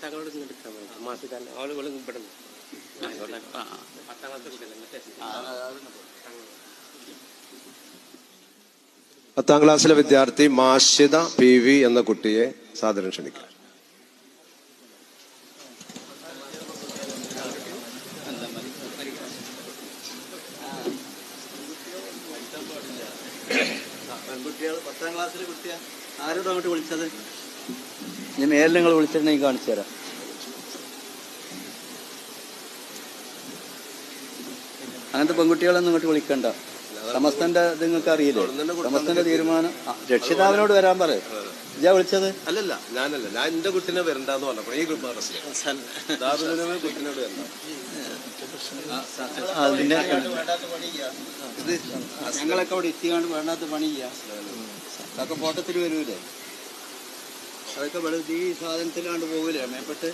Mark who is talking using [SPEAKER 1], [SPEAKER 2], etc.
[SPEAKER 1] തങ്ങളോട് എടുക്കാൻ മാസിക്കാൻ ആളുകൾ ഇവിടെ
[SPEAKER 2] 10ാം ക്ലാസ്സിലെ വിദ്യാർത്ഥി മാഷിദ PV എന്ന കുട്ടിയെ സാദരം ക്ഷണിക്കുക.
[SPEAKER 3] പെൺകുട്ടികൾ 10ാം ക്ലാസ്സിലെ കുട്ടിയാ. ആരോടും അങ്ങോട്ട് വിളിച്ചത്? ഞാൻ മേലിൽ നിങ്ങൾ വിളിച്ചിട്ടുണ്ടെങ്കിൽ കാണിച്ചു തരാം. അങ്ങനത്തെ പെൺകുട്ടികളൊന്നും ഇങ്ങോട്ട് വിളിക്കണ്ട. സമസ്തന്റെ ഇത് നിങ്ങൾക്ക് അറിയില്ലേ? സമസ്തന്റെ തീരുമാനം രക്ഷിതാവിനോട് വരാൻ പറയും. ഇജാ വിളിച്ചത്?
[SPEAKER 2] അല്ലല്ല, ഞാനല്ല. ഞാൻ എന്റെ കുട്ടിനെ വരണ്ടെന്ന് പറഞ്ഞപ്പോൾ ഈ കുട്ടിനോട് വരണ്ട.
[SPEAKER 3] ഞങ്ങളൊക്കെ അവിടെ എത്തിക്കാണ്ട് വേണ്ടാത്ത പണി ചെയ്യാം. അതൊക്കെ ഫോട്ടത്തിൽ വരൂലേ? അതൊക്കെ വെളുതെ ഈ സാധനത്തിലാണ്ട് പോകില്ലേ മേപ്പെട്ട്?